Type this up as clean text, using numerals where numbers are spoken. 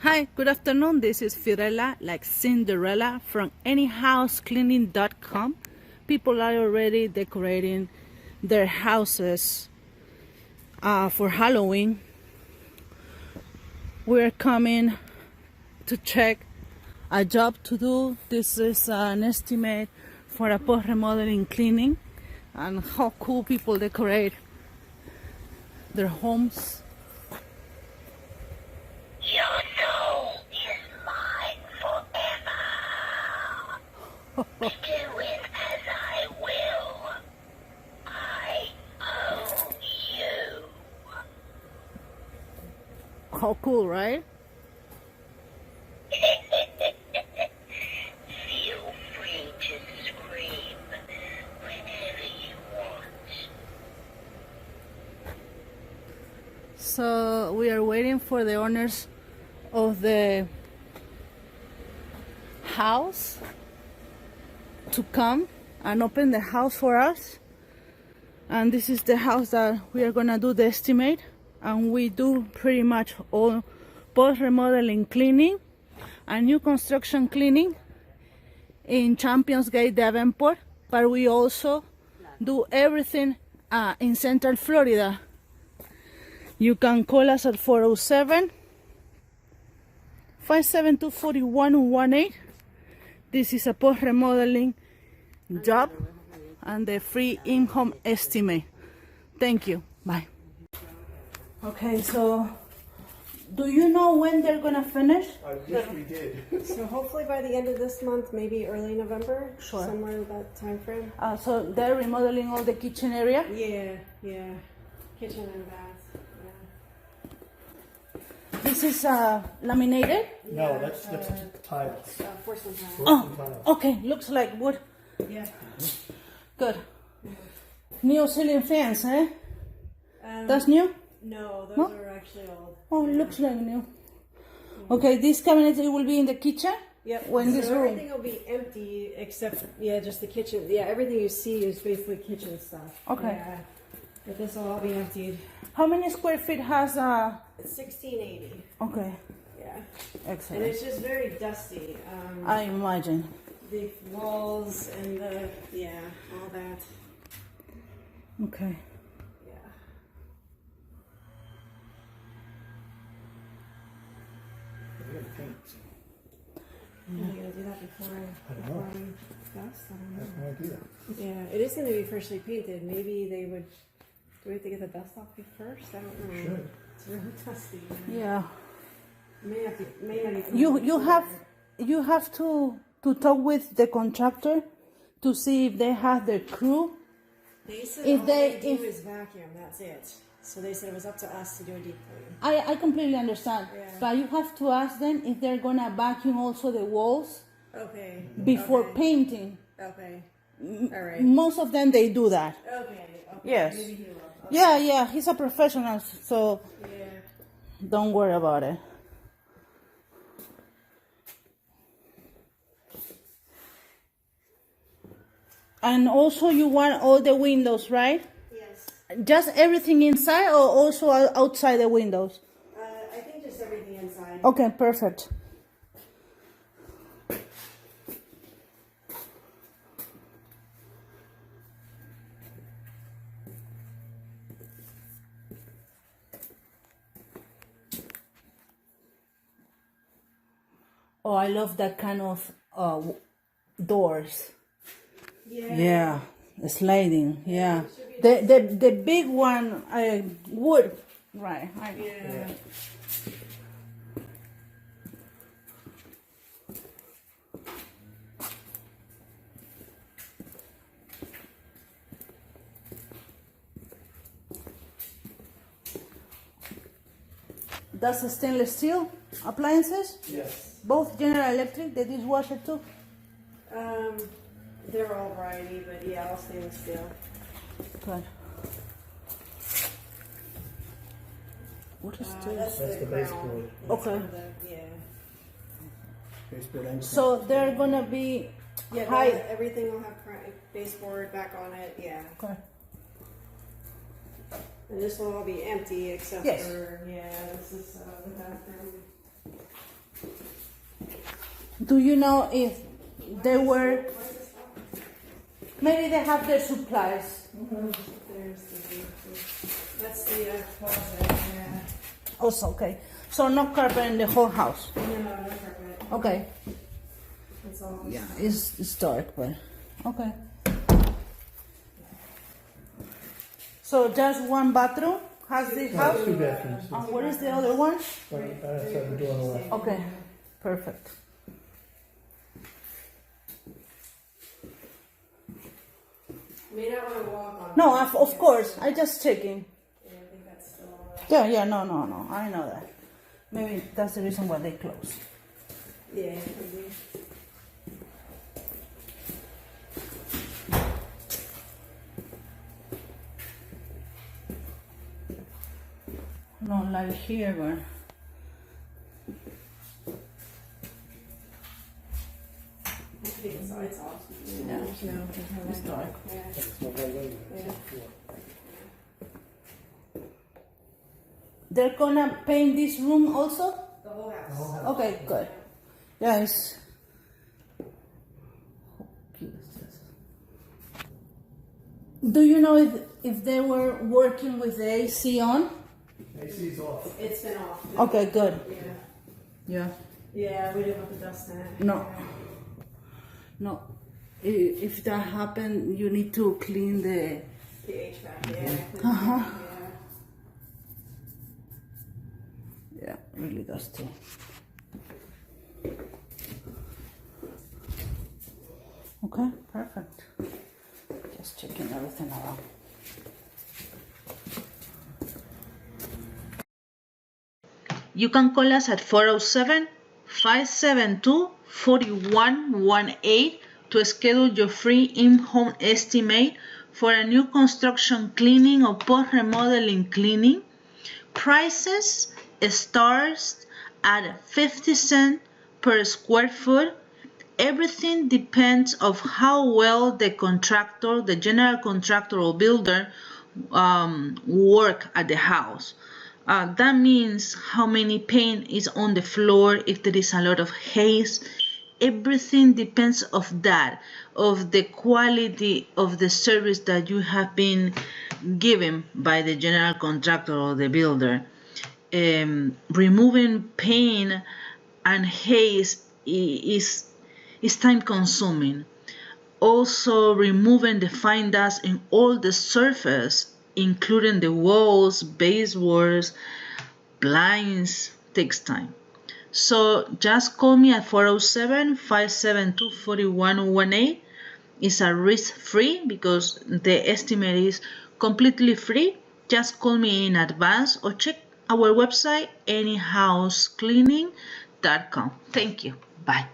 Hi, good afternoon. This is Fiorella, like Cinderella from anyhousecleaning.com. People are already decorating their houses for Halloween. We're coming to check a job to do. This is an estimate for a post remodeling cleaning and how cool people decorate their homes. Your soul is mine forever. Do it as I will. I own you. How cool, right? Feel free to scream whenever you want. So we are waiting for the owners of the house to come and open the house for us. And this is the house that we are gonna do the estimate, and we do pretty much all post remodeling cleaning and new construction cleaning in Champions Gate, Davenport, but we also do everything in Central Florida. You can call us at 407-572-4118. This is a post remodeling job and the free in-home estimate. Thank you. Bye. Okay, so do you know when they're gonna finish? I wish we did. So hopefully by the end of this month, maybe early November, Sure. somewhere in that time frame. So they're remodeling all the kitchen area? Yeah. Kitchen and bath. This is laminated? No, that's tiles. Porcelain tile. Porcelain tiles. Okay, looks like wood. Yeah. Good. New ceiling fans, eh? That's new? No, those No? are actually old. Oh, it looks like new. Okay, this cabinet it will be in the kitchen? Yep. When so this room? everything will be empty except just the kitchen. Yeah, everything you see is basically kitchen stuff. Okay. Yeah. But this will all be emptied. How many square feet has It's 1680. Okay, Yeah. And excellent. it's just very dusty. I imagine. The walls and all that. Okay. Yeah. We gotta paint, so Are you gonna do that before I don't know. dust? I don't that's know. no idea. Yeah, it is gonna be freshly painted. Maybe they would. Do we have to get the dust off first? I don't know. Should. It's really dusty. Yeah. May not even. You have to talk with the contractor to see if they have their crew. They said if all they- do if- is vacuum. That's it. So they said it was up to us to do a deep clean. I completely understand, Yeah. but you have to ask them if they're gonna vacuum also the walls Okay. before Okay. painting. Okay. All right. Most of them they do that. Okay. Yes. Maybe he will. Yeah, he's a professional, so Yeah. don't worry about it. And also you want all the windows, right? Yes. Just everything inside or also outside the windows? I think just everything inside. Okay, perfect. Oh, I love that kind of doors. Yeah, sliding. Yeah, the big one, wood. Right. Yeah. That's a stainless steel appliances. Yes. Both General Electric, the dishwasher too. They're all variety, but yeah, all stainless steel. Good. What is this? That's That's the crown. baseboard. Okay. Yeah. Baseboard and So they're gonna be Yeah, high. everything will have baseboard back on it. Yeah. Okay. And this will all be empty except Yes. for, this is the bathroom. Do you know if they were, maybe they have their supplies? There's that's the closet. Yeah. Also, okay. So no carpet in the whole house. No, no carpet. Okay. It's all. Yeah, it's dark, but okay. So just one bathroom has this house? 2 bathrooms. And what is the other one? Right outside the door on the left. Okay, perfect. May not want to walk on. No, of course. I just checking. Yeah, I think that's still. Yeah, no. I know that. Maybe that's the reason why they close. Yeah, maybe. Not like here, but I think it's off. yeah, No, it's dark. Yeah. They're gonna paint this room also? The whole house. Okay, good. Yeah, it's. Do you know if they were working with the AC on? AC's off. It's been off. Okay, good. Yeah. Yeah. Yeah, we didn't want the dust in it. No. No. If that happened, you need to clean the. The HVAC, yeah. Uh-huh. Yeah. Yeah, really dusty. Okay, perfect. Just checking everything around. You can call us at 407-572-4118 to schedule your free in-home estimate for a new construction cleaning or post remodeling cleaning. Prices start at 50 cents per square foot. Everything depends of how well the contractor, the general contractor or builder work at the house. That means how many paint is on the floor, if there is a lot of haze. Everything depends of that, of the quality of the service that you have been given by the general contractor or the builder. Removing paint and haze is time consuming. Also, removing the fine dust in all the surface, including the walls, baseboards, blinds, takes time. So just call me at 407-572-4118. It's a risk-free because the estimate is completely free. Just call me in advance or check our website anyhousecleaning.com. Thank you. Bye.